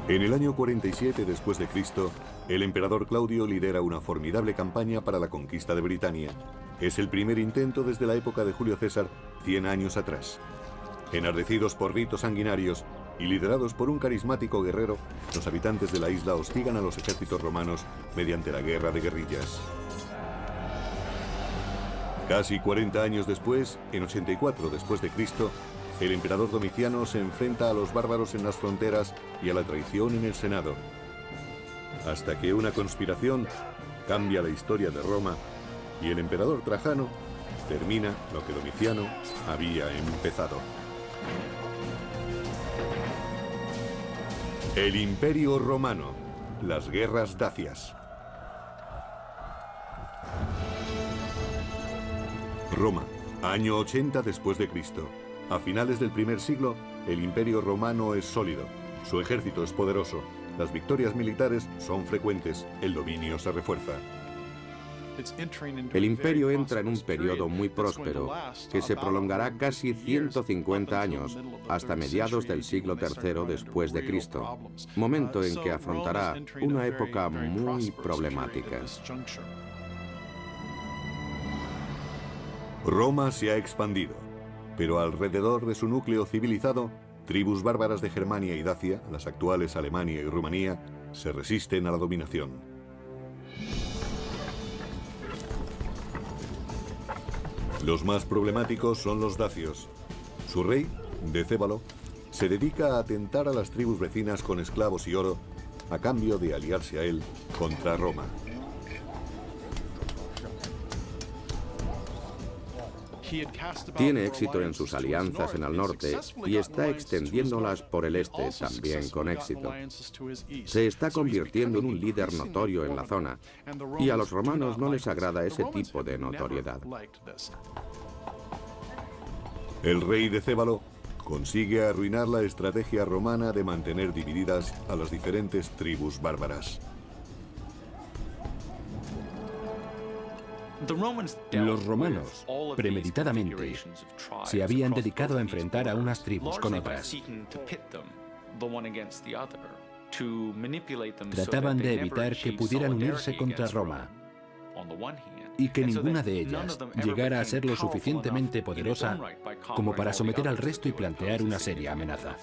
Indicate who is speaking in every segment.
Speaker 1: En el año 47 después de Cristo, el emperador Claudio lidera una formidable campaña para la conquista de Britania. Es el primer intento desde la época de Julio César, 100 años atrás. Enardecidos por ritos sanguinarios y liderados por un carismático guerrero, los habitantes de la isla hostigan a los ejércitos romanos mediante la guerra de guerrillas. Casi 40 años después, en 84 después de Cristo, el emperador Domiciano se enfrenta a los bárbaros en las fronteras y a la traición en el Senado, hasta que una conspiración cambia la historia de Roma y el emperador Trajano termina lo que Domiciano había empezado. El Imperio Romano, las guerras dacias. Roma, año 80 después de Cristo. A finales del primer siglo, el Imperio Romano es sólido, su ejército es poderoso, las victorias militares son frecuentes, el dominio se refuerza.
Speaker 2: El imperio entra en un periodo muy próspero que se prolongará casi 150 años, hasta mediados del siglo III después de Cristo, momento en que afrontará una época muy problemática.
Speaker 1: Roma se ha expandido, pero alrededor de su núcleo civilizado, tribus bárbaras de Germania y Dacia, las actuales Alemania y Rumanía, se resisten a la dominación. Los más problemáticos son los dacios. Su rey, Decébalo, se dedica a atentar a las tribus vecinas con esclavos y oro, a cambio de aliarse a él contra Roma.
Speaker 2: Tiene éxito en sus alianzas en el norte y está extendiéndolas por el este también con éxito. Se está convirtiendo en un líder notorio en la zona y a los romanos no les agrada ese tipo de notoriedad.
Speaker 1: El rey Decébalo consigue arruinar la estrategia romana de mantener divididas a las diferentes tribus bárbaras.
Speaker 3: Los romanos, premeditadamente, se habían dedicado a enfrentar a unas tribus con otras. Trataban de evitar que pudieran unirse contra Roma y que ninguna de ellas llegara a ser lo suficientemente poderosa como para someter al resto y plantear una seria amenaza.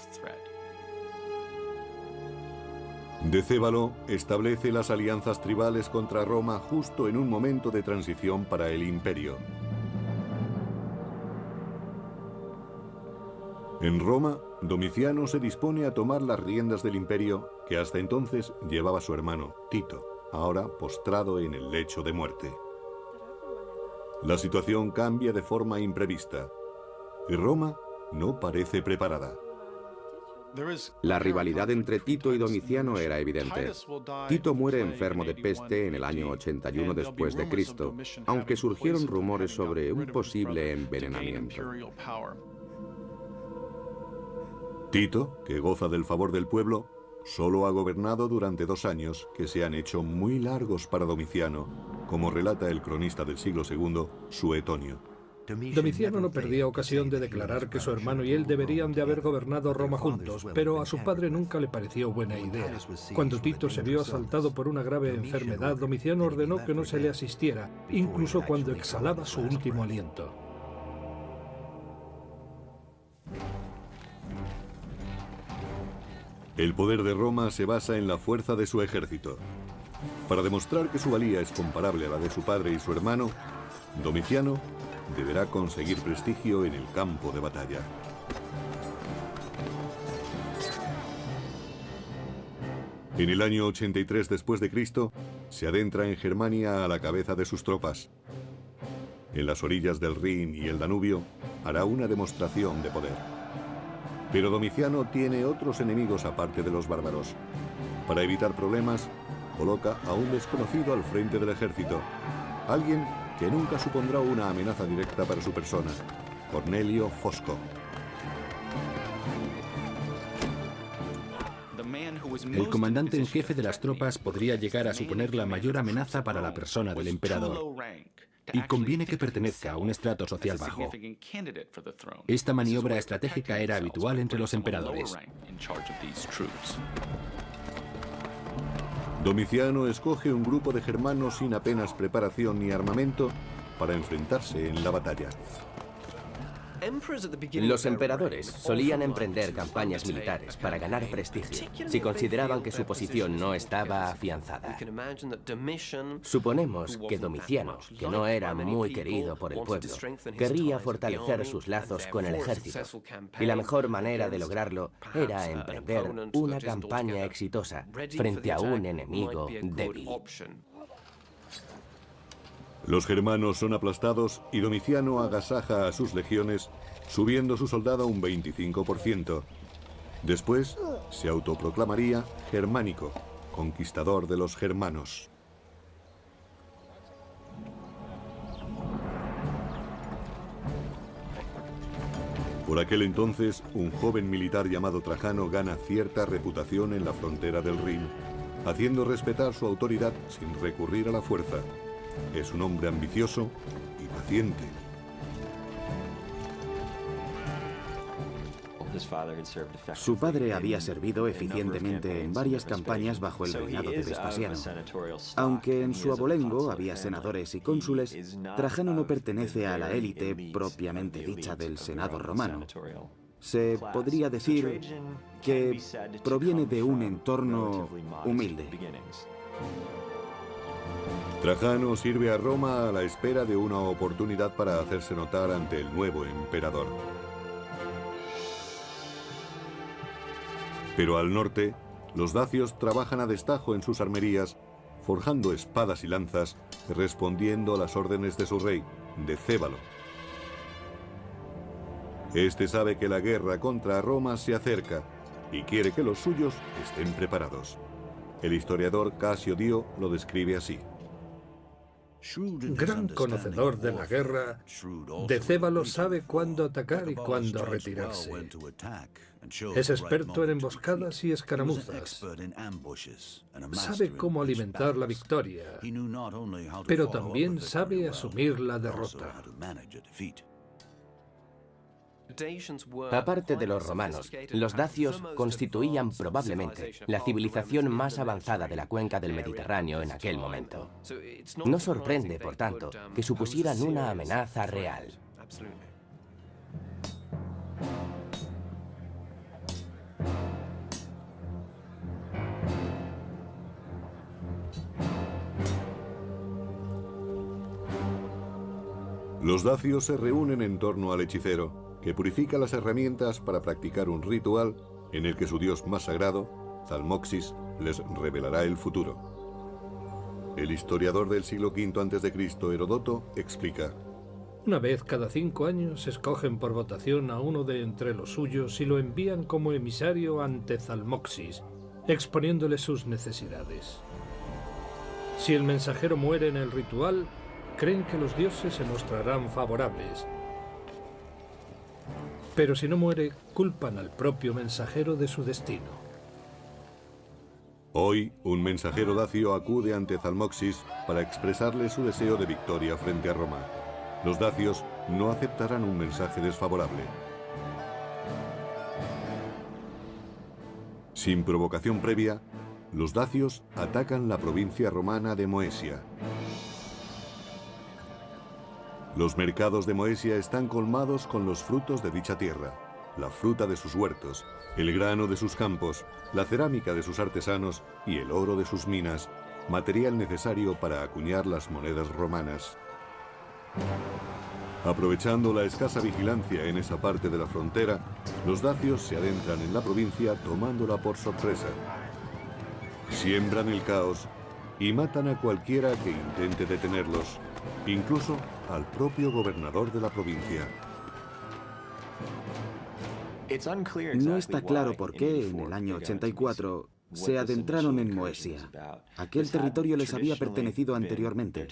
Speaker 1: Decébalo establece las alianzas tribales contra Roma justo en un momento de transición para el imperio. En Roma, Domiciano se dispone a tomar las riendas del imperio que hasta entonces llevaba su hermano, Tito, ahora postrado en el lecho de muerte. La situación cambia de forma imprevista y Roma no parece preparada.
Speaker 2: La rivalidad entre Tito y Domiciano era evidente. Tito muere enfermo de peste en el año 81 después de Cristo, aunque surgieron rumores sobre un posible envenenamiento.
Speaker 1: Tito, que goza del favor del pueblo, solo ha gobernado durante 2 años que se han hecho muy largos para Domiciano, como relata el cronista del siglo II, Suetonio.
Speaker 4: Domiciano no perdía ocasión de declarar que su hermano y él deberían de haber gobernado Roma juntos, pero a su padre nunca le pareció buena idea. Cuando Tito se vio asaltado por una grave enfermedad, Domiciano ordenó que no se le asistiera, incluso cuando exhalaba su último aliento.
Speaker 1: El poder de Roma se basa en la fuerza de su ejército. Para demostrar que su valía es comparable a la de su padre y su hermano, Domiciano deberá conseguir prestigio en el campo de batalla. En el año 83 después de Cristo, se adentra en Germania a la cabeza de sus tropas. En las orillas del Rin y el Danubio, hará una demostración de poder. Pero Domiciano tiene otros enemigos aparte de los bárbaros. Para evitar problemas, coloca a un desconocido al frente del ejército, alguien que nunca supondrá una amenaza directa para su persona, Cornelio Fosco.
Speaker 3: El comandante en jefe de las tropas podría llegar a suponer la mayor amenaza para la persona del emperador, y conviene que pertenezca a un estrato social bajo. Esta maniobra estratégica era habitual entre los emperadores.
Speaker 1: Domiciano escoge un grupo de germanos sin apenas preparación ni armamento para enfrentarse en la batalla.
Speaker 5: Los emperadores solían emprender campañas militares para ganar prestigio si consideraban que su posición no estaba afianzada. Suponemos que Domiciano, que no era muy querido por el pueblo, querría fortalecer sus lazos con el ejército, y la mejor manera de lograrlo era emprender una campaña exitosa frente a un enemigo débil.
Speaker 1: Los germanos son aplastados y Domiciano agasaja a sus legiones, subiendo su soldado un 25%. Después se autoproclamaría germánico, conquistador de los germanos. Por aquel entonces, un joven militar llamado Trajano gana cierta reputación en la frontera del Rin, haciendo respetar su autoridad sin recurrir a la fuerza. Es un hombre ambicioso y paciente.
Speaker 2: Su padre había servido eficientemente en varias campañas bajo el reinado de Vespasiano. Aunque en su abolengo había senadores y cónsules, Trajano no pertenece a la élite propiamente dicha del Senado romano. Se podría decir que proviene de un entorno humilde.
Speaker 1: Trajano sirve a Roma a la espera de una oportunidad para hacerse notar ante el nuevo emperador. Pero al norte, los dacios trabajan a destajo en sus armerías, forjando espadas y lanzas, respondiendo a las órdenes de su rey, Decébalo. Este sabe que la guerra contra Roma se acerca y quiere que los suyos estén preparados. El historiador Casio Dio lo describe así.
Speaker 4: Gran conocedor de la guerra, Decébalo sabe cuándo atacar y cuándo retirarse. Es experto en emboscadas y escaramuzas. Sabe cómo alimentar la victoria, pero también sabe asumir la derrota.
Speaker 5: Aparte de los romanos, los dacios constituían probablemente la civilización más avanzada de la cuenca del Mediterráneo en aquel momento. No sorprende, por tanto, que supusieran una amenaza real.
Speaker 1: Los dacios se reúnen en torno al hechicero, que purifica las herramientas para practicar un ritual en el que su dios más sagrado, Zalmoxis, les revelará el futuro. El historiador del siglo V a.C., Heródoto, explica:
Speaker 4: Una vez cada 5 años escogen por votación a uno de entre los suyos y lo envían como emisario ante Zalmoxis, exponiéndole sus necesidades. Si el mensajero muere en el ritual, creen que los dioses se mostrarán favorables. Pero si no muere, culpan al propio mensajero de su destino.
Speaker 1: Hoy, un mensajero dacio acude ante Zalmoxis para expresarle su deseo de victoria frente a Roma. Los dacios no aceptarán un mensaje desfavorable. Sin provocación previa, los dacios atacan la provincia romana de Moesia. Los mercados de Moesia están colmados con los frutos de dicha tierra, la fruta de sus huertos, el grano de sus campos, la cerámica de sus artesanos y el oro de sus minas, material necesario para acuñar las monedas romanas. Aprovechando la escasa vigilancia en esa parte de la frontera, los dacios se adentran en la provincia tomándola por sorpresa. Siembran el caos y matan a cualquiera que intente detenerlos, incluso al propio gobernador de la provincia.
Speaker 2: No está claro por qué en el año 84 se adentraron en Moesia. Aquel territorio les había pertenecido anteriormente.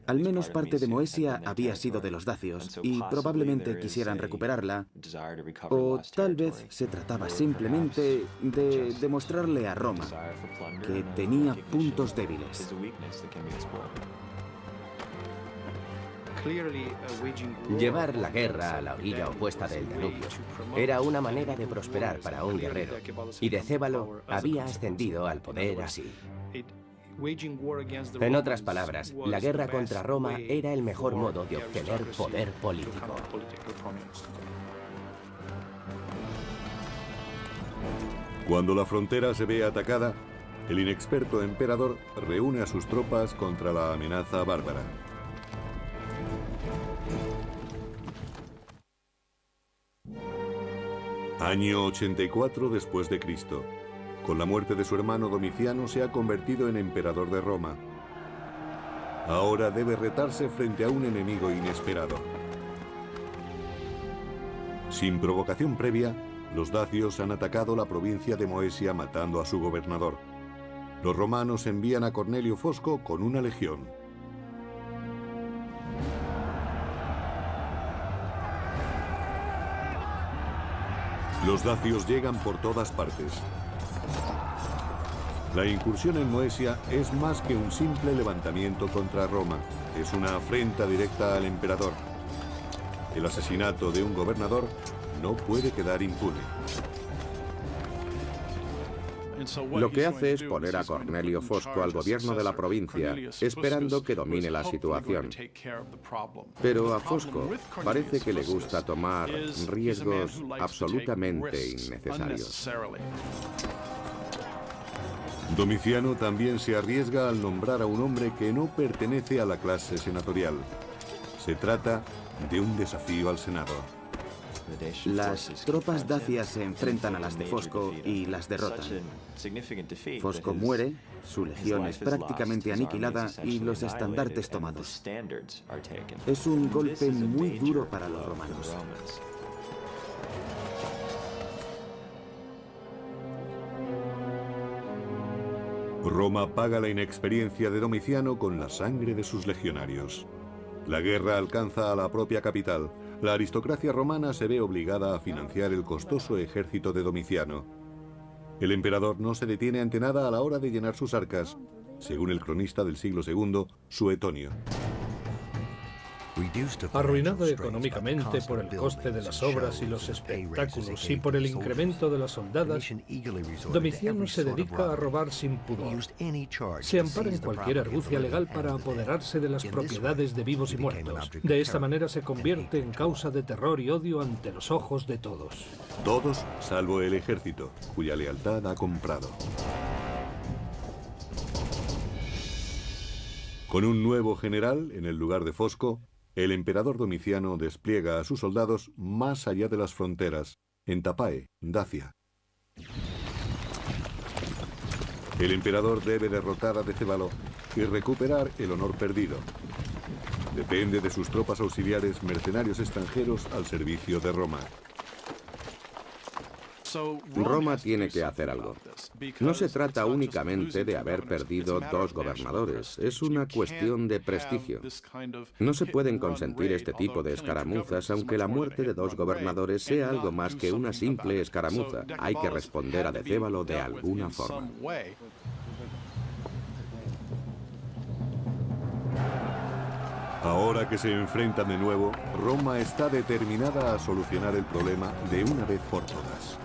Speaker 2: Al menos parte de Moesia había sido de los dacios y probablemente quisieran recuperarla, o tal vez se trataba simplemente de demostrarle a Roma que tenía puntos débiles.
Speaker 5: Llevar la guerra a la orilla opuesta del Danubio era una manera de prosperar para un guerrero, y Decébalo había ascendido al poder así. En otras palabras, la guerra contra Roma era el mejor modo de obtener poder político.
Speaker 1: Cuando la frontera se ve atacada, el inexperto emperador reúne a sus tropas contra la amenaza bárbara. Año 84 después de Cristo. Con la muerte de su hermano Domiciano se ha convertido en emperador de Roma. Ahora debe retarse frente a un enemigo inesperado. Sin provocación previa, los dacios han atacado la provincia de Moesia matando a su gobernador. Los romanos envían a Cornelio Fosco con una legión. Los dacios llegan por todas partes. La incursión en Moesia es más que un simple levantamiento contra Roma. Es una afrenta directa al emperador. El asesinato de un gobernador no puede quedar impune.
Speaker 2: Lo que hace es poner a Cornelio Fosco al gobierno de la provincia, esperando que domine la situación. Pero a Fosco parece que le gusta tomar riesgos absolutamente innecesarios.
Speaker 1: Domiciano también se arriesga al nombrar a un hombre que no pertenece a la clase senatorial. Se trata de un desafío al Senado.
Speaker 6: Las tropas dacias se enfrentan a las de Fosco y las derrotan. Fosco muere, su legión es prácticamente aniquilada y los estandartes tomados. Es un golpe muy duro para los romanos.
Speaker 1: Roma paga la inexperiencia de Domiciano con la sangre de sus legionarios. La guerra alcanza a la propia capital. La aristocracia romana se ve obligada a financiar el costoso ejército de Domiciano. El emperador no se detiene ante nada a la hora de llenar sus arcas, según el cronista del siglo II, Suetonio.
Speaker 4: Arruinado económicamente por el coste de las obras y los espectáculos y por el incremento de las soldadas, Domiciano se dedica a robar sin pudor. Se ampara en cualquier argucia legal para apoderarse de las propiedades de vivos y muertos. De esta manera se convierte en causa de terror y odio ante los ojos de todos.
Speaker 1: Todos salvo el ejército, cuya lealtad ha comprado. Con un nuevo general en el lugar de Fosco, el emperador Domiciano despliega a sus soldados más allá de las fronteras, en Tapae, Dacia. El emperador debe derrotar a Decébalo y recuperar el honor perdido. Depende de sus tropas auxiliares mercenarios extranjeros al servicio de Roma.
Speaker 2: Roma tiene que hacer algo. No se trata únicamente de haber perdido 2 gobernadores, es una cuestión de prestigio. No se pueden consentir este tipo de escaramuzas, aunque la muerte de 2 gobernadores sea algo más que una simple escaramuza. Hay que responder a Decébalo de alguna forma.
Speaker 1: Ahora que se enfrentan de nuevo, Roma está determinada a solucionar el problema de una vez por todas.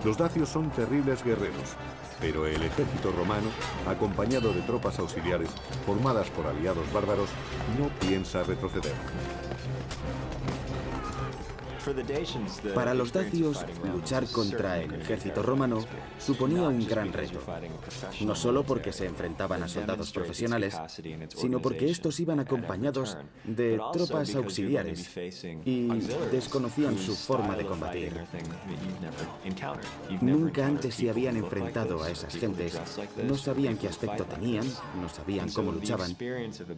Speaker 1: Los dacios son terribles guerreros, pero el ejército romano, acompañado de tropas auxiliares formadas por aliados bárbaros, no piensa retroceder.
Speaker 6: Para los dacios, luchar contra el ejército romano suponía un gran reto, no solo porque se enfrentaban a soldados profesionales, sino porque estos iban acompañados de tropas auxiliares y desconocían su forma de combatir. Nunca antes se habían enfrentado a esas gentes, no sabían qué aspecto tenían, no sabían cómo luchaban.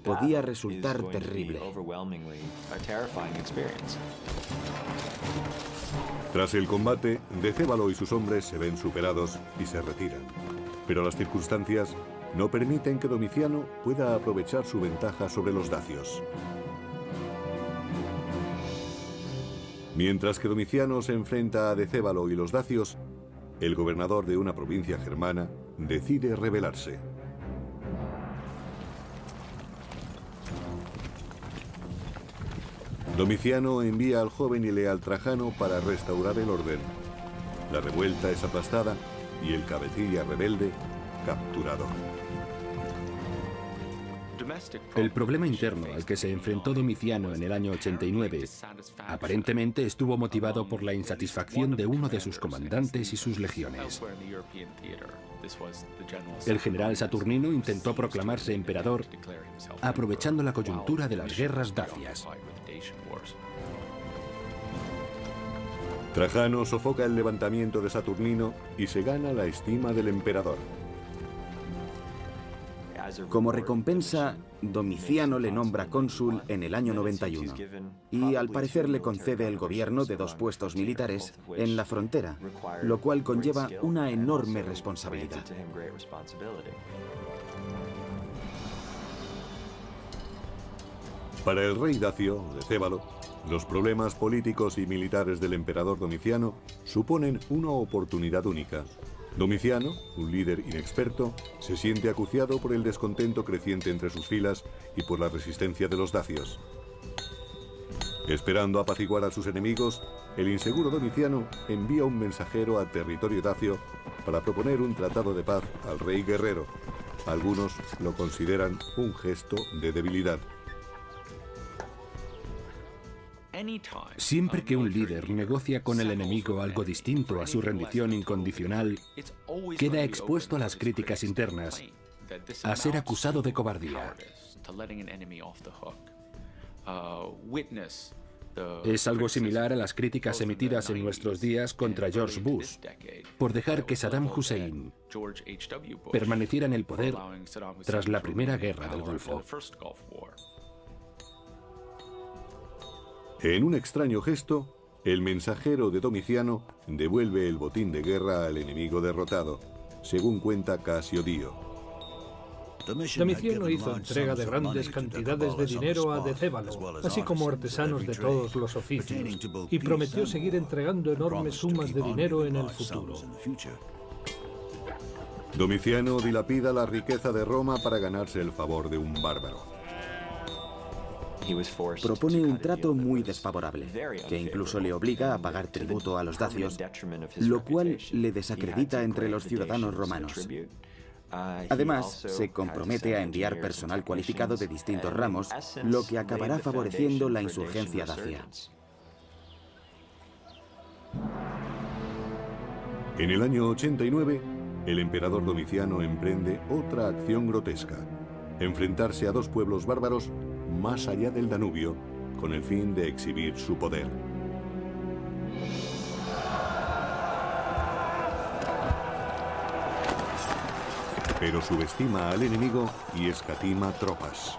Speaker 6: Podía resultar terrible.
Speaker 1: Tras el combate, Decébalo y sus hombres se ven superados y se retiran. Pero las circunstancias no permiten que Domiciano pueda aprovechar su ventaja sobre los dacios. Mientras que Domiciano se enfrenta a Decébalo y los dacios, el gobernador de una provincia germana decide rebelarse. Domiciano envía al joven y leal Trajano para restaurar el orden. La revuelta es aplastada y el cabecilla rebelde capturado.
Speaker 3: El problema interno al que se enfrentó Domiciano en el año 89 aparentemente estuvo motivado por la insatisfacción de uno de sus comandantes y sus legiones. El general Saturnino intentó proclamarse emperador aprovechando la coyuntura de las guerras dacias.
Speaker 1: Trajano sofoca el levantamiento de Saturnino y se gana la estima del emperador.
Speaker 6: Como recompensa, Domiciano le nombra cónsul en el año 91 y al parecer le concede el gobierno de 2 puestos militares en la frontera, lo cual conlleva una enorme responsabilidad.
Speaker 1: Para el rey dacio, Decébalo, los problemas políticos y militares del emperador Domiciano suponen una oportunidad única. Domiciano, un líder inexperto, se siente acuciado por el descontento creciente entre sus filas y por la resistencia de los dacios. Esperando apaciguar a sus enemigos, el inseguro Domiciano envía un mensajero al territorio dacio para proponer un tratado de paz al rey guerrero. Algunos lo consideran un gesto de debilidad.
Speaker 3: Siempre que un líder negocia con el enemigo algo distinto a su rendición incondicional, queda expuesto a las críticas internas, a ser acusado de cobardía. Es algo similar a las críticas emitidas en nuestros días contra George Bush por dejar que Saddam Hussein permaneciera en el poder tras la Primera Guerra del Golfo.
Speaker 1: En un extraño gesto, el mensajero de Domiciano devuelve el botín de guerra al enemigo derrotado, según cuenta Casio Dio.
Speaker 4: Domiciano hizo entrega de grandes cantidades de dinero a Decébalo, así como artesanos de todos los oficios, y prometió seguir entregando enormes sumas de dinero en el futuro.
Speaker 1: Domiciano dilapida la riqueza de Roma para ganarse el favor de un bárbaro.
Speaker 6: Propone un trato muy desfavorable, que incluso le obliga a pagar tributo a los dacios, lo cual le desacredita entre los ciudadanos romanos. Además, se compromete a enviar personal cualificado de distintos ramos, lo que acabará favoreciendo la insurgencia dacia.
Speaker 1: En el año 89, el emperador Domiciano emprende otra acción grotesca: enfrentarse a 2 pueblos bárbaros más allá del Danubio, con el fin de exhibir su poder. Pero subestima al enemigo y escatima tropas.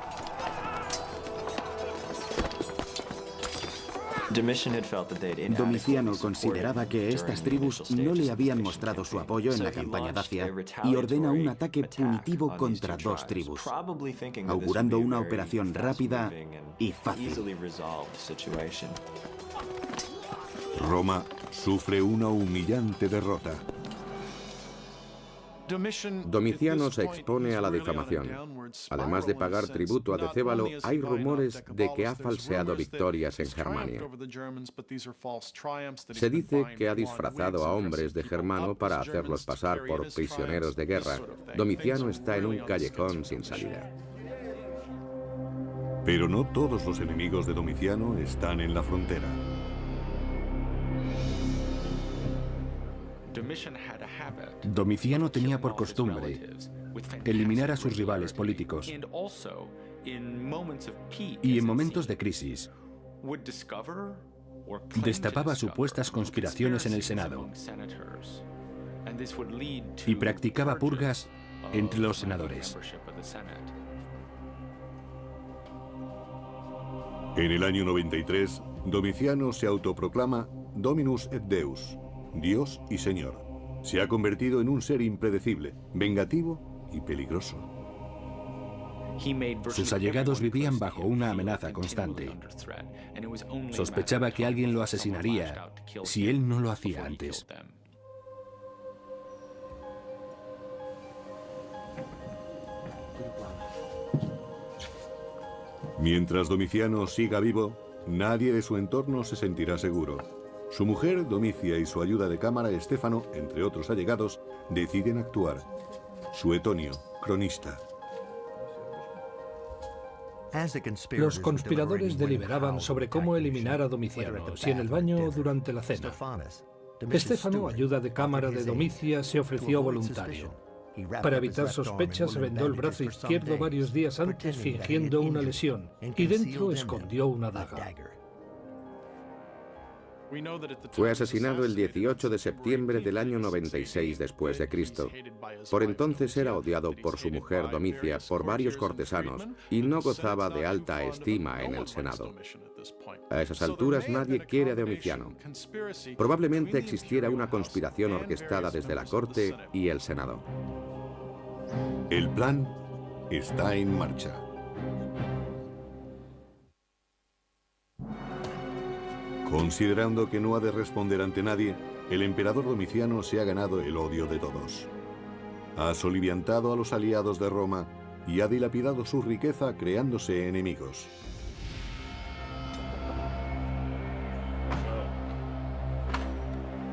Speaker 6: Domiciano consideraba que estas tribus no le habían mostrado su apoyo en la campaña dacia y ordena un ataque punitivo contra 2 tribus, augurando una operación rápida y fácil.
Speaker 1: Roma sufre una humillante derrota.
Speaker 2: Domiciano se expone a la difamación. Además de pagar tributo a Decébalo, hay rumores de que ha falseado victorias en Germania. Se dice que ha disfrazado a hombres de Germano para hacerlos pasar por prisioneros de guerra. Domiciano está en un callejón sin salida.
Speaker 1: Pero no todos los enemigos de Domiciano están en la frontera.
Speaker 3: Domiciano tenía por costumbre eliminar a sus rivales políticos y en momentos de crisis destapaba supuestas conspiraciones en el Senado y practicaba purgas entre los senadores.
Speaker 1: En el año 93, Domiciano se autoproclama Dominus et Deus, Dios y Señor. Se ha convertido en un ser impredecible, vengativo y peligroso.
Speaker 3: Sus allegados vivían bajo una amenaza constante. Sospechaba que alguien lo asesinaría si él no lo hacía antes.
Speaker 1: Mientras Domiciano siga vivo, nadie de su entorno se sentirá seguro. Su mujer, Domicia, y su ayuda de cámara, Estéfano, entre otros allegados, deciden actuar. Suetonio, cronista.
Speaker 4: Los conspiradores deliberaban sobre cómo eliminar a Domiciano, si en el baño o durante la cena. Estéfano, ayuda de cámara de Domicia, se ofreció voluntario. Para evitar sospechas, se vendó el brazo izquierdo varios días antes fingiendo una lesión y dentro escondió una daga.
Speaker 2: Fue asesinado el 18 de septiembre del año 96 después de Cristo. Por entonces era odiado por su mujer Domicia, por varios cortesanos, y no gozaba de alta estima en el Senado. A esas alturas nadie quiere a Domiciano. Probablemente existiera una conspiración orquestada desde la corte y el Senado.
Speaker 1: El plan está en marcha. Considerando que no ha de responder ante nadie, el emperador Domiciano se ha ganado el odio de todos. Ha soliviantado a los aliados de Roma y ha dilapidado su riqueza creándose enemigos.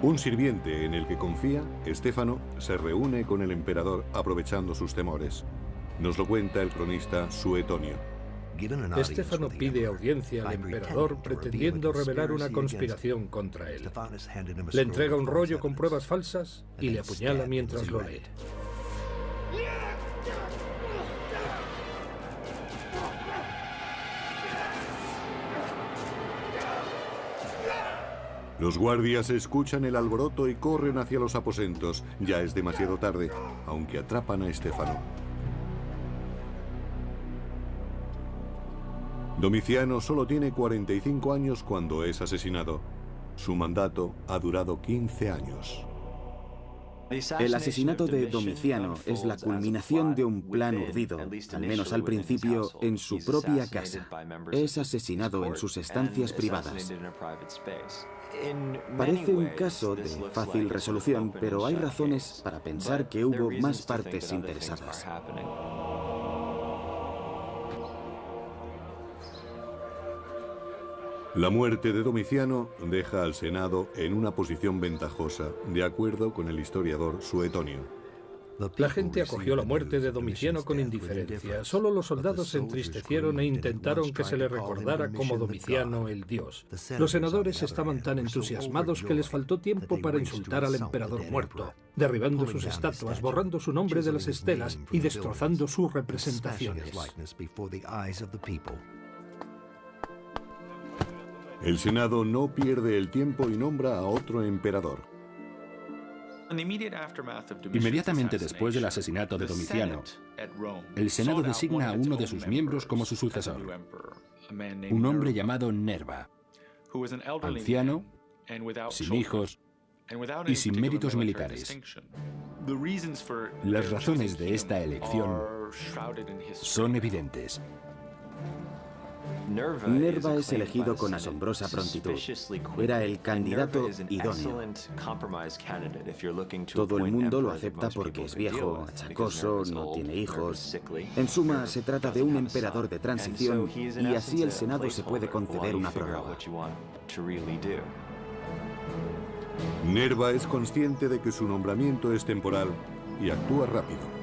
Speaker 1: Un sirviente en el que confía, Estéfano, se reúne con el emperador aprovechando sus temores. Nos lo cuenta el cronista Suetonio.
Speaker 4: Estéfano pide audiencia al emperador pretendiendo revelar una conspiración contra él. Le entrega un rollo con pruebas falsas y le apuñala mientras lo lee.
Speaker 1: Los guardias escuchan el alboroto y corren hacia los aposentos. Ya es demasiado tarde, aunque atrapan a Estéfano. Domiciano solo tiene 45 años cuando es asesinado. Su mandato ha durado 15 años.
Speaker 6: El asesinato de Domiciano es la culminación de un plan urdido, al menos al principio, en su propia casa. Es asesinado en sus estancias privadas. Parece un caso de fácil resolución, pero hay razones para pensar que hubo más partes interesadas.
Speaker 1: La muerte de Domiciano deja al Senado en una posición ventajosa, de acuerdo con el historiador Suetonio.
Speaker 4: La gente acogió la muerte de Domiciano con indiferencia. Solo los soldados se entristecieron e intentaron que se le recordara como Domiciano el dios. Los senadores estaban tan entusiasmados que les faltó tiempo para insultar al emperador muerto, derribando sus estatuas, borrando su nombre de las estelas y destrozando sus representaciones.
Speaker 1: El Senado no pierde el tiempo y nombra a otro emperador.
Speaker 3: Inmediatamente después del asesinato de Domiciano, el Senado designa a uno de sus miembros como su sucesor, un hombre llamado Nerva, anciano, sin hijos y sin méritos militares. Las razones de esta elección son evidentes.
Speaker 6: Nerva es elegido con asombrosa prontitud. Era el candidato idóneo. Todo el mundo lo acepta porque es viejo, achacoso, no tiene hijos. En suma, se trata de un emperador de transición y así el Senado se puede conceder una prórroga.
Speaker 1: Nerva es consciente de que su nombramiento es temporal y actúa rápido.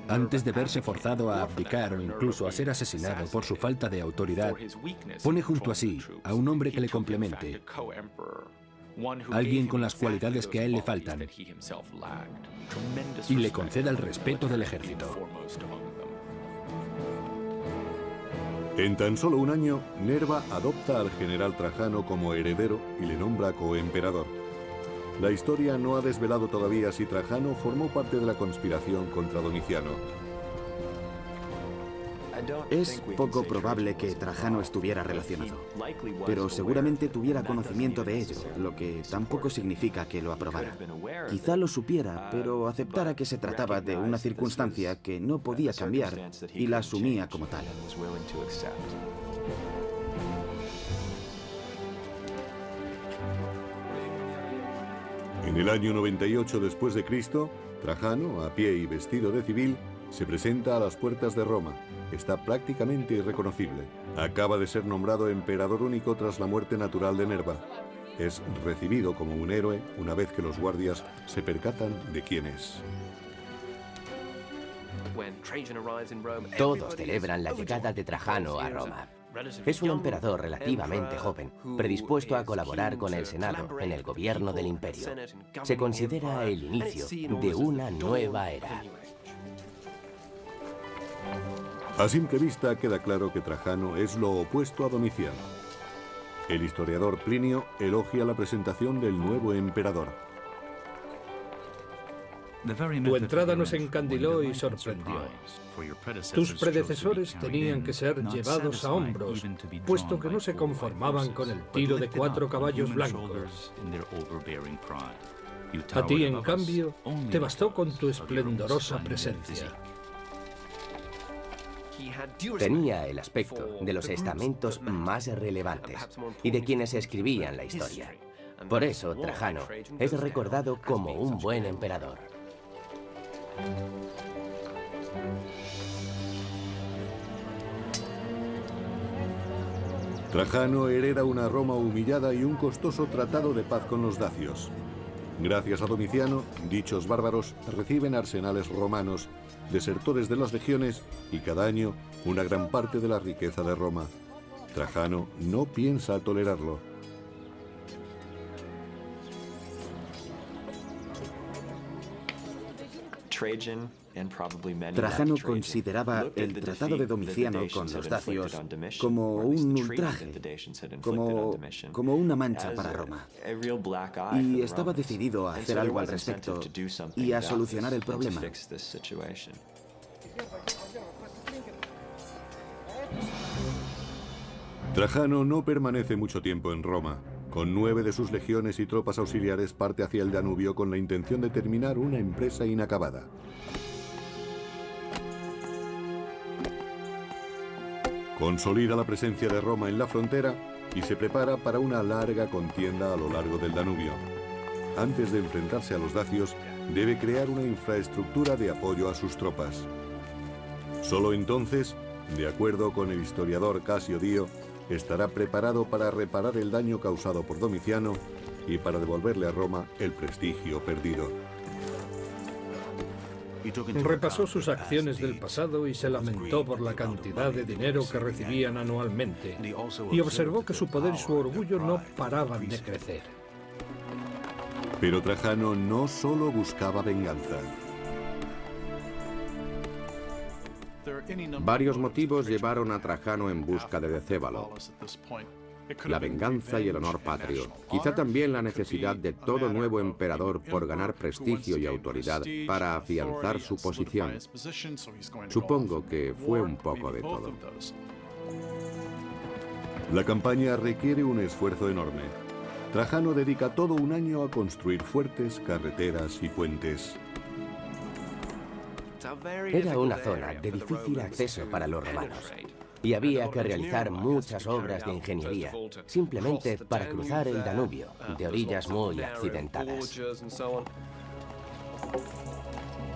Speaker 3: Antes de verse forzado a abdicar o incluso a ser asesinado por su falta de autoridad, pone junto a sí a un hombre que le complemente, alguien con las cualidades que a él le faltan, y le conceda el respeto del ejército.
Speaker 1: En tan solo un año, Nerva adopta al general Trajano como heredero y le nombra coemperador. La historia no ha desvelado todavía si Trajano formó parte de la conspiración contra Domiciano.
Speaker 6: Es poco probable que Trajano estuviera relacionado, pero seguramente tuviera conocimiento de ello, lo que tampoco significa que lo aprobara. Quizá lo supiera, pero aceptara que se trataba de una circunstancia que no podía cambiar y la asumía como tal.
Speaker 1: En el año 98 después de Cristo, Trajano, a pie y vestido de civil, se presenta a las puertas de Roma. Está prácticamente irreconocible. Acaba de ser nombrado emperador único tras la muerte natural de Nerva. Es recibido como un héroe una vez que los guardias se percatan de quién es.
Speaker 5: Todos celebran la llegada de Trajano a Roma. Es un emperador relativamente joven, predispuesto a colaborar con el Senado en el gobierno del imperio. Se considera el inicio de una nueva era.
Speaker 1: A simple vista queda claro que Trajano es lo opuesto a Domiciano. El historiador Plinio elogia la presentación del nuevo emperador.
Speaker 4: Tu entrada nos encandiló y sorprendió. Tus predecesores tenían que ser llevados a hombros, puesto que no se conformaban con el tiro de 4 caballos blancos. A ti, en cambio, te bastó con tu esplendorosa presencia.
Speaker 5: Tenía el aspecto de los estamentos más relevantes y de quienes escribían la historia. Por eso, Trajano es recordado como un buen emperador.
Speaker 1: Trajano hereda una Roma humillada y un costoso tratado de paz con los dacios. Gracias a Domiciano, dichos bárbaros reciben arsenales romanos, desertores de las legiones y cada año una gran parte de la riqueza de Roma. Trajano no piensa tolerarlo.
Speaker 6: Trajano consideraba el tratado de Domiciano con los dacios como un ultraje, como una mancha para Roma. Y estaba decidido a hacer algo al respecto y a solucionar el problema.
Speaker 1: Trajano no permanece mucho tiempo en Roma. Con 9 de sus legiones y tropas auxiliares parte hacia el Danubio con la intención de terminar una empresa inacabada. Consolida la presencia de Roma en la frontera y se prepara para una larga contienda a lo largo del Danubio. Antes de enfrentarse a los dacios, debe crear una infraestructura de apoyo a sus tropas. Solo entonces, de acuerdo con el historiador Casio Dio, estará preparado para reparar el daño causado por Domiciano y para devolverle a Roma el prestigio perdido.
Speaker 4: Repasó sus acciones del pasado y se lamentó por la cantidad de dinero que recibían anualmente, y observó que su poder y su orgullo no paraban de crecer.
Speaker 1: Pero Trajano no solo buscaba venganza.
Speaker 2: Varios motivos llevaron a Trajano en busca de Decébalo: la venganza y el honor patrio, quizá también la necesidad de todo nuevo emperador por ganar prestigio y autoridad para afianzar su posición. Supongo que fue un poco de todo.
Speaker 1: La campaña requiere un esfuerzo enorme. Trajano dedica todo un año a construir fuertes, carreteras y puentes.
Speaker 5: Era una zona de difícil acceso para los romanos, y había que realizar muchas obras de ingeniería, simplemente para cruzar el Danubio, de orillas muy accidentadas.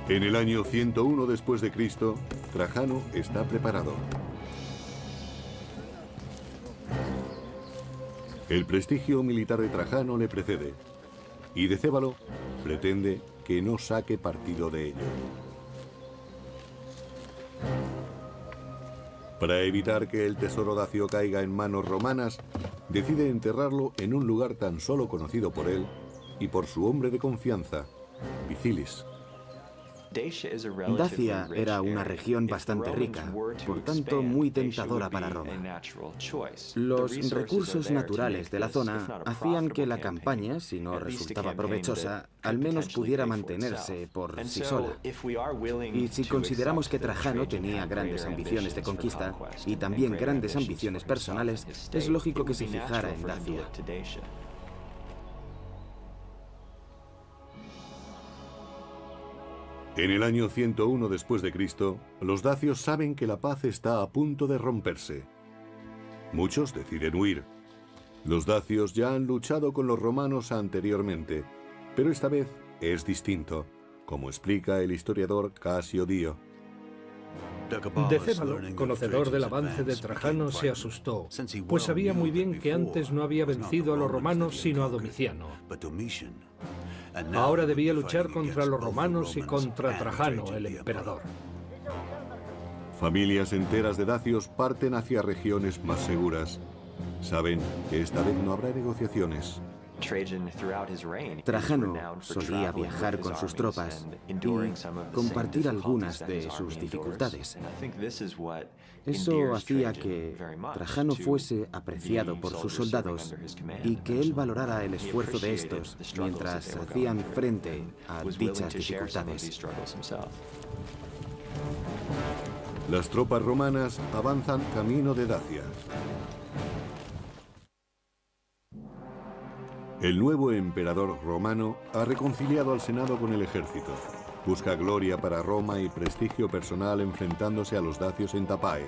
Speaker 1: En el año 101 después de Cristo, Trajano está preparado. El prestigio militar de Trajano le precede, y Decébalo pretende que no saque partido de ello. Para evitar que el tesoro dacio caiga en manos romanas, decide enterrarlo en un lugar tan solo conocido por él y por su hombre de confianza, Vicilis.
Speaker 6: Dacia era una región bastante rica, por tanto muy tentadora para Roma. Los recursos naturales de la zona hacían que la campaña, si no resultaba provechosa, al menos pudiera mantenerse por sí sola. Y si consideramos que Trajano tenía grandes ambiciones de conquista y también grandes ambiciones personales, es lógico que se fijara en Dacia.
Speaker 1: En el año 101 después de Cristo, los dacios saben que la paz está a punto de romperse. Muchos deciden huir. Los dacios ya han luchado con los romanos anteriormente, pero esta vez es distinto, como explica el historiador Casio Dio.
Speaker 4: Decébalo, conocedor del avance de Trajano, se asustó, pues sabía muy bien que antes no había vencido a los romanos sino a Domiciano. Ahora debía luchar contra los romanos y contra Trajano, el emperador.
Speaker 1: Familias enteras de dacios parten hacia regiones más seguras. Saben que esta vez no habrá negociaciones.
Speaker 6: Trajano solía viajar con sus tropas y compartir algunas de sus dificultades. Eso hacía que Trajano fuese apreciado por sus soldados y que él valorara el esfuerzo de estos mientras hacían frente a dichas dificultades.
Speaker 1: Las tropas romanas avanzan camino de Dacia. El nuevo emperador romano ha reconciliado al Senado con el ejército. Busca gloria para Roma y prestigio personal enfrentándose a los dacios en Tapae.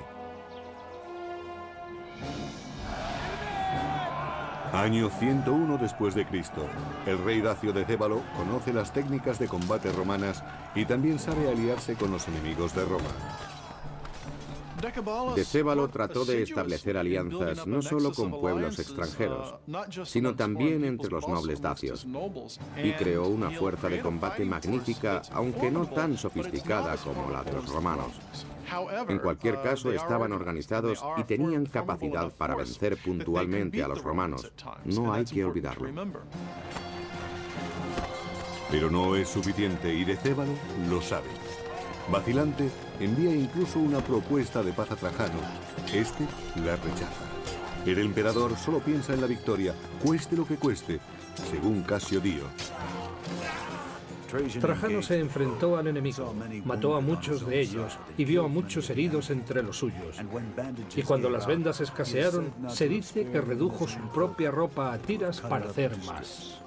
Speaker 1: Año 101 después de Cristo. El rey dacio Decébalo conoce las técnicas de combate romanas y también sabe aliarse con los enemigos de Roma.
Speaker 2: Decébalo trató de establecer alianzas no solo con pueblos extranjeros, sino también entre los nobles dacios, y creó una fuerza de combate magnífica, aunque no tan sofisticada como la de los romanos. En cualquier caso, estaban organizados y tenían capacidad para vencer puntualmente a los romanos. No hay que olvidarlo.
Speaker 1: Pero no es suficiente y Decébalo lo sabe. Vacilante, envía incluso una propuesta de paz a Trajano. Este la rechaza. El emperador solo piensa en la victoria, cueste lo que cueste, según Casio Dio.
Speaker 4: Trajano se enfrentó al enemigo, mató a muchos de ellos y vio a muchos heridos entre los suyos. Y cuando las vendas escasearon, se dice que redujo su propia ropa a tiras para hacer más.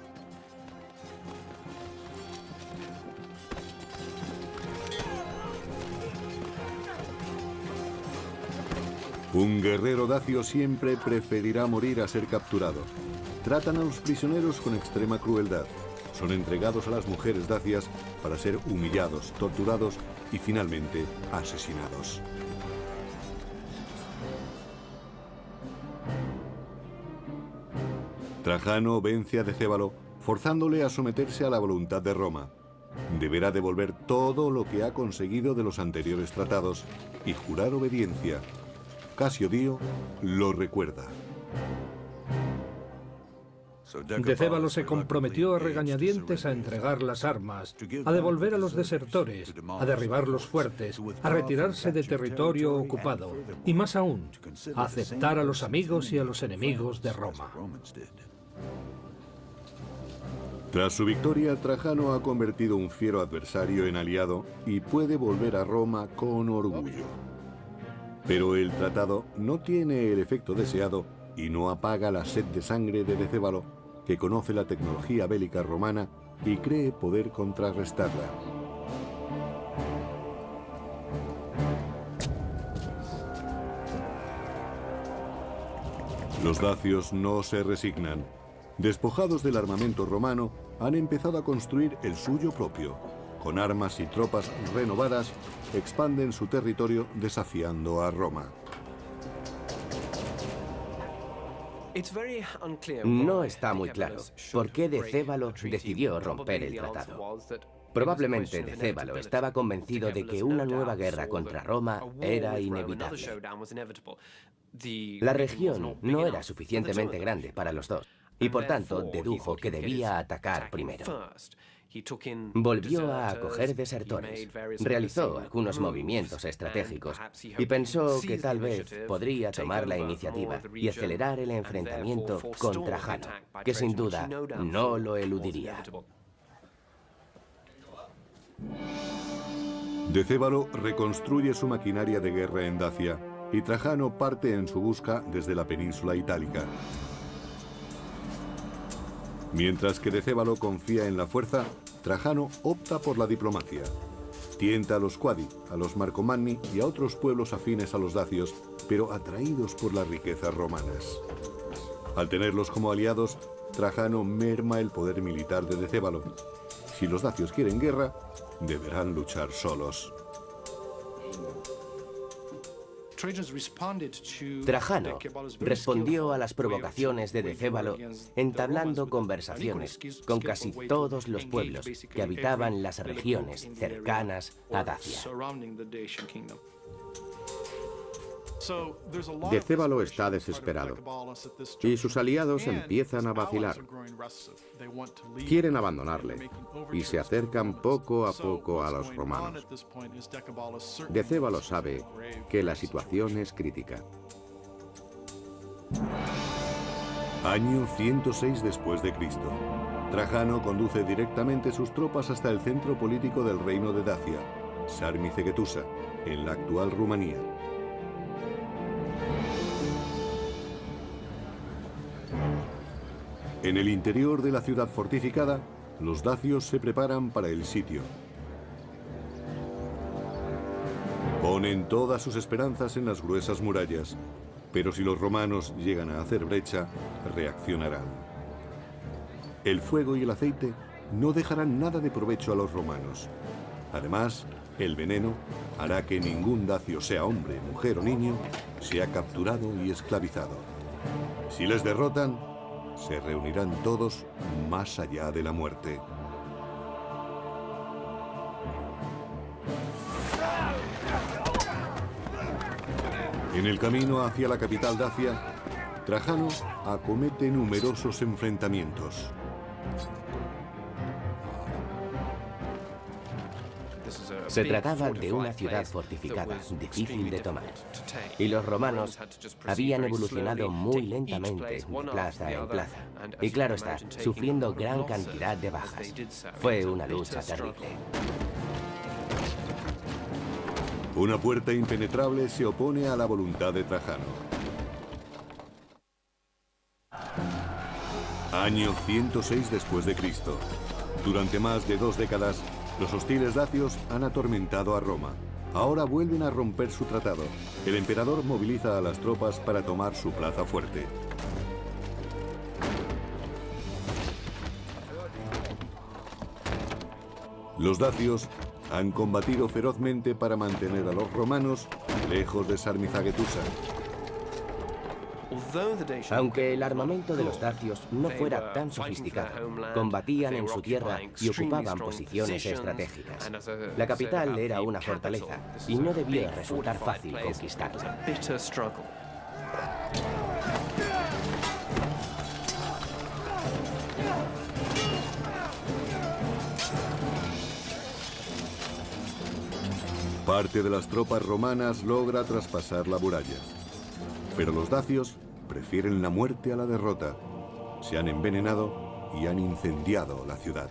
Speaker 1: Un guerrero dacio siempre preferirá morir a ser capturado. Tratan a los prisioneros con extrema crueldad. Son entregados a las mujeres dacias para ser humillados, torturados y finalmente asesinados. Trajano vence a Decébalo, forzándole a someterse a la voluntad de Roma. Deberá devolver todo lo que ha conseguido de los anteriores tratados y jurar obediencia. Casio Dio lo recuerda.
Speaker 4: Decébalo se comprometió a regañadientes a entregar las armas, a devolver a los desertores, a derribar los fuertes, a retirarse de territorio ocupado y, más aún, a aceptar a los amigos y a los enemigos de Roma.
Speaker 1: Tras su victoria, Trajano ha convertido un fiero adversario en aliado y puede volver a Roma con orgullo. Pero el tratado no tiene el efecto deseado y no apaga la sed de sangre de Decébalo, que conoce la tecnología bélica romana y cree poder contrarrestarla. Los dacios no se resignan. Despojados del armamento romano, han empezado a construir el suyo propio. Con armas y tropas renovadas, expanden su territorio desafiando a Roma.
Speaker 5: No está muy claro por qué Decébalo decidió romper el tratado. Probablemente Decébalo estaba convencido de que una nueva guerra contra Roma era inevitable. La región no era suficientemente grande para los dos, y por tanto dedujo que debía atacar primero. Volvió a acoger desertores, realizó algunos movimientos estratégicos y pensó que tal vez podría tomar la iniciativa y acelerar el enfrentamiento con Trajano, que sin duda no lo eludiría.
Speaker 1: Decébalo reconstruye su maquinaria de guerra en Dacia y Trajano parte en su busca desde la península itálica. Mientras que Decébalo confía en la fuerza, Trajano opta por la diplomacia. Tienta a los Quadi, a los Marcomanni y a otros pueblos afines a los dacios, pero atraídos por las riquezas romanas. Al tenerlos como aliados, Trajano merma el poder militar de Decébalo. Si los dacios quieren guerra, deberán luchar solos.
Speaker 5: Trajano respondió a las provocaciones de Decébalo entablando conversaciones con casi todos los pueblos que habitaban las regiones cercanas a Dacia.
Speaker 2: Decébalo está desesperado y sus aliados empiezan a vacilar. Quieren abandonarle y se acercan poco a poco a los romanos. Decébalo sabe que la situación es crítica.
Speaker 1: Año 106 después de Cristo. Trajano conduce directamente sus tropas hasta el centro político del reino de Dacia, Sarmizegetusa, en la actual Rumanía. En el interior de la ciudad fortificada, los dacios se preparan para el sitio. Ponen todas sus esperanzas en las gruesas murallas, pero si los romanos llegan a hacer brecha, reaccionarán. El fuego y el aceite no dejarán nada de provecho a los romanos. Además, el veneno hará que ningún dacio, sea hombre, mujer o niño, sea capturado y esclavizado. Si les derrotan, se reunirán todos más allá de la muerte. En el camino hacia la capital dacia, Trajano acomete numerosos enfrentamientos.
Speaker 5: Se trataba de una ciudad fortificada, difícil de tomar. Y los romanos habían evolucionado muy lentamente de plaza en plaza. Y claro está, sufriendo gran cantidad de bajas. Fue una lucha terrible.
Speaker 1: Una puerta impenetrable se opone a la voluntad de Trajano. Año 106 después de Cristo. Durante más de 2 décadas, los hostiles dacios han atormentado a Roma. Ahora vuelven a romper su tratado. El emperador moviliza a las tropas para tomar su plaza fuerte. Los dacios han combatido ferozmente para mantener a los romanos lejos de Sarmizegetusa.
Speaker 5: Aunque el armamento de los dacios no fuera tan sofisticado, combatían en su tierra y ocupaban posiciones estratégicas. La capital era una fortaleza y no debía resultar fácil conquistarla.
Speaker 1: Parte de las tropas romanas logra traspasar la muralla. Pero los dacios prefieren la muerte a la derrota. Se han envenenado y han incendiado la ciudad.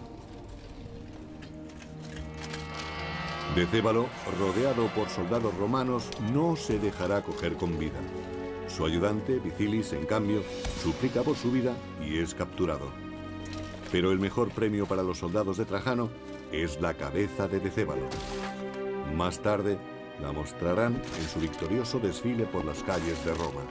Speaker 1: Decébalo, rodeado por soldados romanos, no se dejará coger con vida. Su ayudante, Vicilis, en cambio, suplica por su vida y es capturado. Pero el mejor premio para los soldados de Trajano es la cabeza de Decébalo. Más tarde, la mostrarán en su victorioso desfile por las calles de Roma.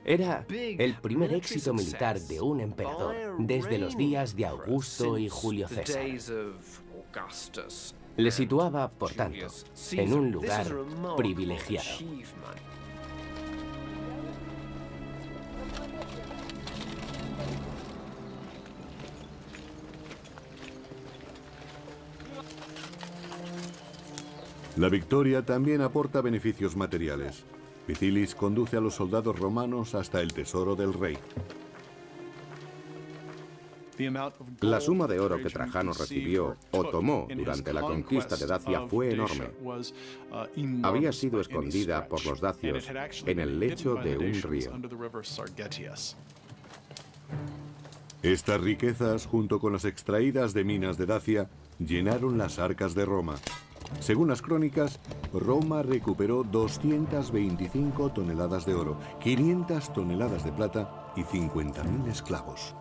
Speaker 5: Era el primer éxito militar de un emperador desde los días de Augusto y Julio César. Le situaba, por tanto, en un lugar privilegiado.
Speaker 1: La victoria también aporta beneficios materiales. Vicilis conduce a los soldados romanos hasta el tesoro del rey.
Speaker 2: La suma de oro que Trajano recibió o tomó durante la conquista de Dacia fue enorme. Había sido escondida por los dacios en el lecho de un río.
Speaker 1: Estas riquezas, junto con las extraídas de minas de Dacia, llenaron las arcas de Roma. Según las crónicas, Roma recuperó 225 toneladas de oro, 500 toneladas de plata y 50.000 esclavos.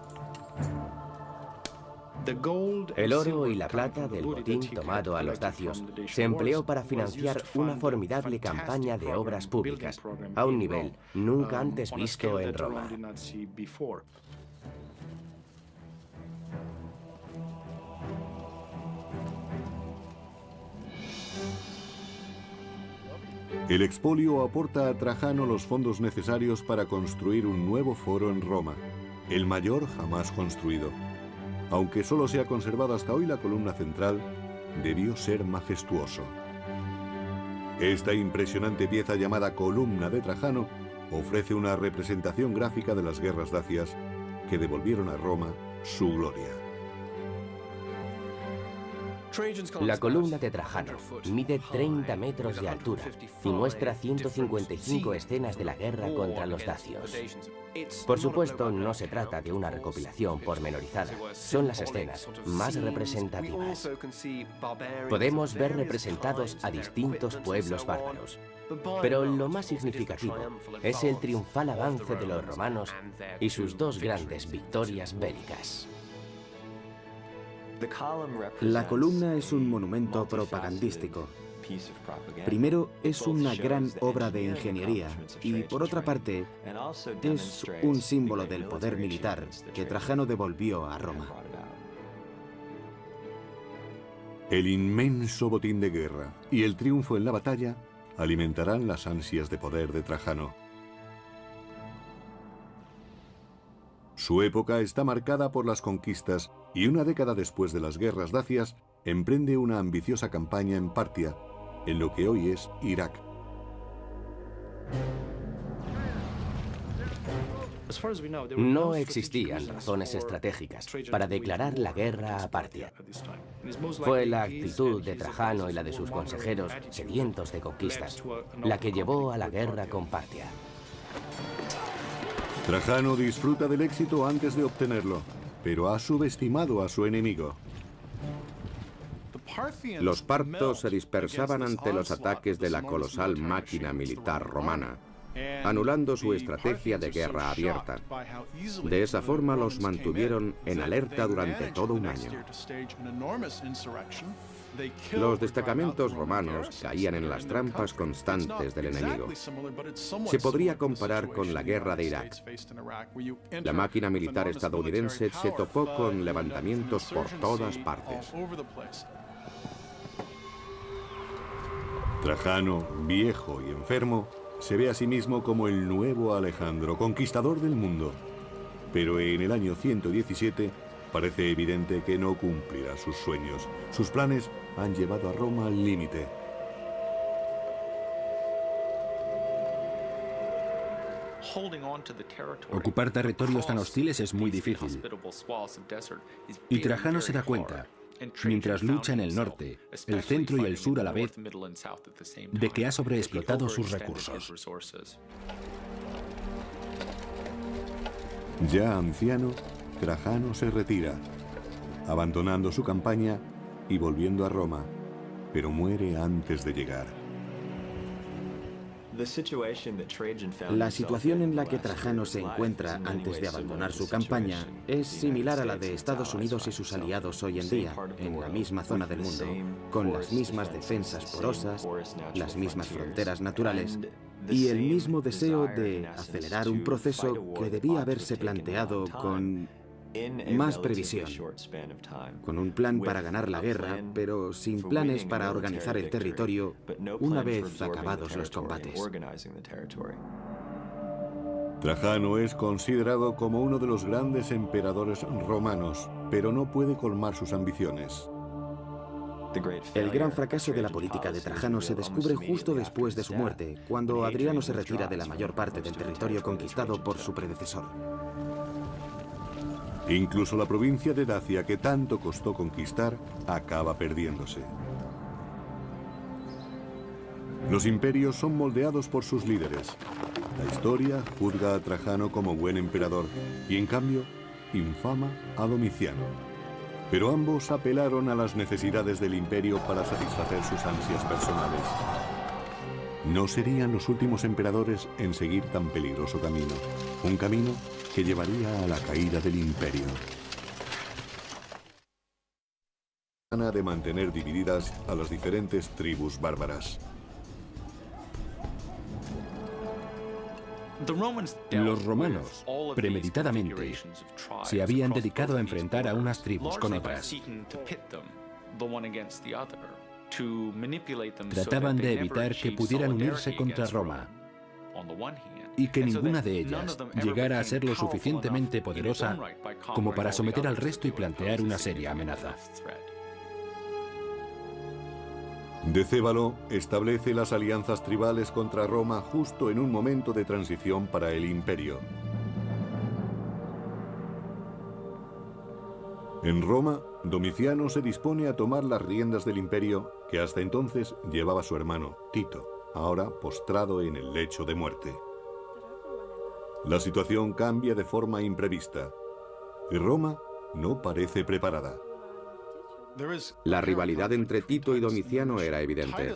Speaker 5: El oro y la plata del botín tomado a los dacios se empleó para financiar una formidable campaña de obras públicas, a un nivel nunca antes visto en Roma.
Speaker 1: El expolio aporta a Trajano los fondos necesarios para construir un nuevo foro en Roma, el mayor jamás construido. Aunque solo se ha conservado hasta hoy la columna central, debió ser majestuoso. Esta impresionante pieza llamada Columna de Trajano ofrece una representación gráfica de las guerras dacias que devolvieron a Roma su gloria.
Speaker 5: La columna de Trajano mide 30 metros de altura y muestra 155 escenas de la guerra contra los dacios. Por supuesto, no se trata de una recopilación pormenorizada, son las escenas más representativas. Podemos ver representados a distintos pueblos bárbaros, pero lo más significativo es el triunfal avance de los romanos y sus dos grandes victorias bélicas.
Speaker 6: La columna es un monumento propagandístico. Primero, es una gran obra de ingeniería y, por otra parte, es un símbolo del poder militar que Trajano devolvió a Roma.
Speaker 1: El inmenso botín de guerra y el triunfo en la batalla alimentarán las ansias de poder de Trajano. Su época está marcada por las conquistas y una década después de las guerras dacias emprende una ambiciosa campaña en Partia, en lo que hoy es Irak.
Speaker 5: No existían razones estratégicas para declarar la guerra a Partia. Fue la actitud de Trajano y la de sus consejeros, sedientos de conquistas, la que llevó a la guerra con Partia.
Speaker 1: Trajano disfruta del éxito antes de obtenerlo, pero ha subestimado a su enemigo.
Speaker 2: Los partos se dispersaban ante los ataques de la colosal máquina militar romana, anulando su estrategia de guerra abierta. De esa forma los mantuvieron en alerta durante todo un año. Los destacamentos romanos caían en las trampas constantes del enemigo. Se podría comparar con la guerra de Irak. La máquina militar estadounidense se topó con levantamientos por todas partes.
Speaker 1: Trajano, viejo y enfermo, se ve a sí mismo como el nuevo Alejandro, conquistador del mundo. Pero en el año 117 parece evidente que no cumplirá sus sueños. Sus planes han llevado a Roma al límite.
Speaker 3: Ocupar territorios tan hostiles es muy difícil. Y Trajano se da cuenta, mientras lucha en el norte, el centro y el sur a la vez, de que ha sobreexplotado sus recursos.
Speaker 1: Ya anciano, Trajano se retira, abandonando su campaña y volviendo a Roma, pero muere antes de llegar.
Speaker 6: La situación en la que Trajano se encuentra antes de abandonar su campaña es similar a la de Estados Unidos y sus aliados hoy en día, en la misma zona del mundo, con las mismas defensas porosas, las mismas fronteras naturales y el mismo deseo de acelerar un proceso que debía haberse planteado con más previsión, con un plan para ganar la guerra, pero sin planes para organizar el territorio una vez acabados los combates.
Speaker 1: Trajano es considerado como uno de los grandes emperadores romanos, pero no puede colmar sus ambiciones.
Speaker 6: El gran fracaso de la política de Trajano se descubre justo después de su muerte, cuando Adriano se retira de la mayor parte del territorio conquistado por su predecesor.
Speaker 1: Incluso la provincia de Dacia, que tanto costó conquistar, acaba perdiéndose. Los imperios son moldeados por sus líderes. La historia juzga a Trajano como buen emperador y, en cambio, infama a Domiciano. Pero ambos apelaron a las necesidades del imperio para satisfacer sus ansias personales. No serían los últimos emperadores en seguir tan peligroso camino, un camino que llevaría a la caída del imperio. De mantener divididas a las diferentes tribus bárbaras.
Speaker 3: Los romanos, premeditadamente, se habían dedicado a enfrentar a unas tribus con otras. Trataban de evitar que pudieran unirse contra Roma y que ninguna de ellas llegara a ser lo suficientemente poderosa como para someter al resto y plantear una seria amenaza.
Speaker 1: Decébalo establece las alianzas tribales contra Roma justo en un momento de transición para el imperio. En Roma, Domiciano se dispone a tomar las riendas del imperio que hasta entonces llevaba su hermano, Tito, ahora postrado en el lecho de muerte. La situación cambia de forma imprevista y Roma no parece preparada.
Speaker 2: La rivalidad entre Tito y Domiciano era evidente.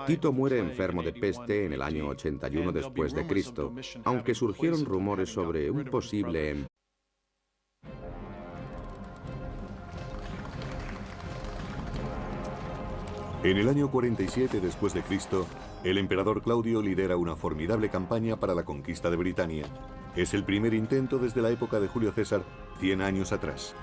Speaker 2: Tito muere enfermo de peste en el año 81 después de Cristo, aunque surgieron rumores sobre un posible
Speaker 1: En el año 47 después de Cristo, el emperador Claudio lidera una formidable campaña para la conquista de Britania. Es el primer intento desde la época de Julio César, 100 años atrás.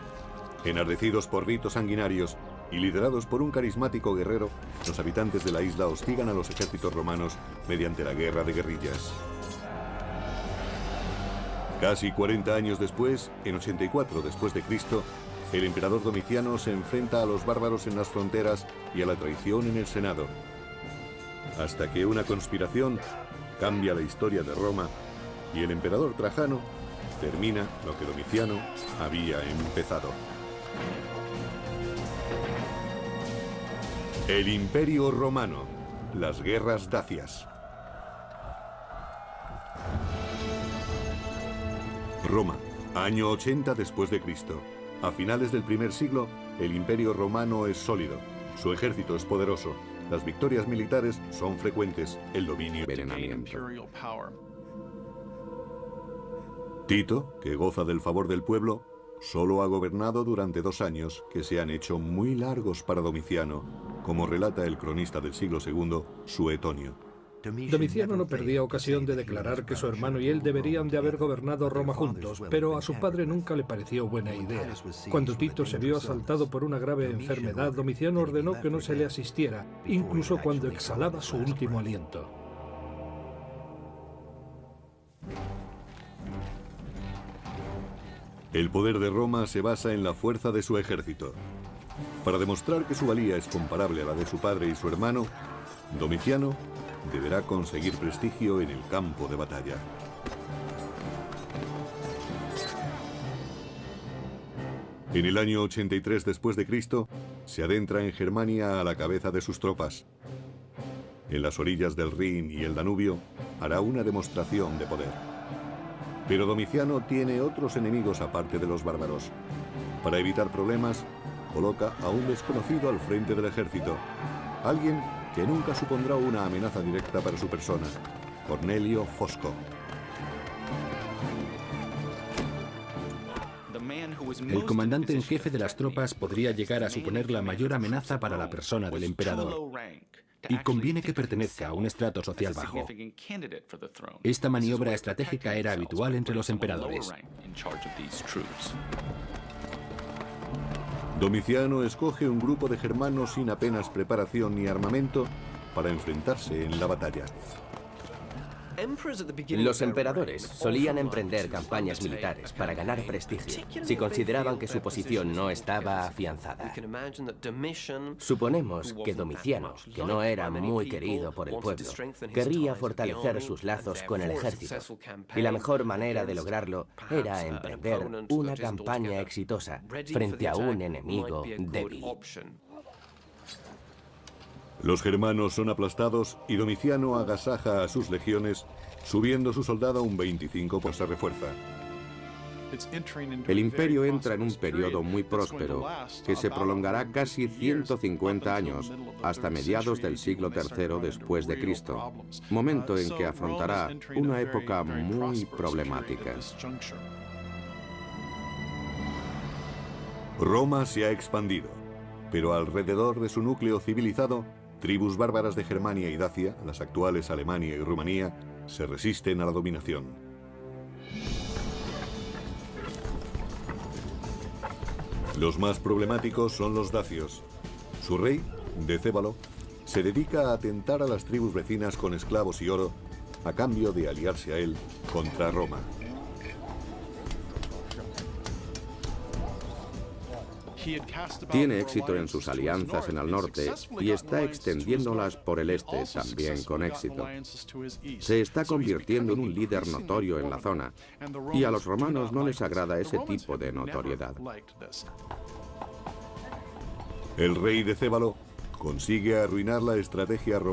Speaker 1: Enardecidos por ritos sanguinarios y liderados por un carismático guerrero, los habitantes de la isla hostigan a los ejércitos romanos mediante la guerra de guerrillas. Casi 40 años después, en 84 después de Cristo, el emperador Domiciano se enfrenta a los bárbaros en las fronteras y a la traición en el Senado, hasta que una conspiración cambia la historia de Roma y el emperador Trajano termina lo que Domiciano había empezado. El Imperio Romano, las guerras dacias. Roma, año 80 después de Cristo. A finales del primer siglo, el Imperio Romano es sólido, su ejército es poderoso, las victorias militares son frecuentes, el dominio y envenenamiento. Tito, que goza del favor del pueblo, solo ha gobernado durante 2 años que se han hecho muy largos para Domiciano, como relata el cronista del siglo II, Suetonio.
Speaker 4: Domiciano no perdía ocasión de declarar que su hermano y él deberían de haber gobernado Roma juntos, pero a su padre nunca le pareció buena idea. Cuando Tito se vio asaltado por una grave enfermedad, Domiciano ordenó que no se le asistiera, incluso cuando exhalaba su último aliento.
Speaker 1: El poder de Roma se basa en la fuerza de su ejército. Para demostrar que su valía es comparable a la de su padre y su hermano, Domiciano deberá conseguir prestigio en el campo de batalla. En el año 83 después de Cristo, se adentra en Germania a la cabeza de sus tropas. En las orillas del Rin y el Danubio, hará una demostración de poder. Pero Domiciano tiene otros enemigos aparte de los bárbaros. Para evitar problemas, coloca a un desconocido al frente del ejército, alguien que nunca supondrá una amenaza directa para su persona, Cornelio Fosco.
Speaker 3: El comandante en jefe de las tropas podría llegar a suponer la mayor amenaza para la persona del emperador, y conviene que pertenezca a un estrato social bajo. Esta maniobra estratégica era habitual entre los emperadores.
Speaker 1: Domiciano escoge un grupo de germanos sin apenas preparación ni armamento para enfrentarse en la batalla.
Speaker 5: Los emperadores solían emprender campañas militares para ganar prestigio, si consideraban que su posición no estaba afianzada. Suponemos que Domiciano, que no era muy querido por el pueblo, querría fortalecer sus lazos con el ejército, y la mejor manera de lograrlo era emprender una campaña exitosa frente a un enemigo débil.
Speaker 1: Los germanos son aplastados y Domiciano agasaja a sus legiones, subiendo su soldado un 25 por se refuerza.
Speaker 2: El imperio entra en un periodo muy próspero, que se prolongará casi 150 años, hasta mediados del siglo III después de Cristo, momento en que afrontará una época muy problemática.
Speaker 1: Roma se ha expandido, pero alrededor de su núcleo civilizado, tribus bárbaras de Germania y Dacia, las actuales Alemania y Rumanía, se resisten a la dominación. Los más problemáticos son los dacios. Su rey, Decébalo, se dedica a atentar a las tribus vecinas con esclavos y oro, a cambio de aliarse a él contra Roma.
Speaker 2: Tiene éxito en sus alianzas en el norte y está extendiéndolas por el este también con éxito. Se está convirtiendo en un líder notorio en la zona y a los romanos no les agrada ese tipo de notoriedad.
Speaker 1: El rey Decébalo consigue arruinar la estrategia romana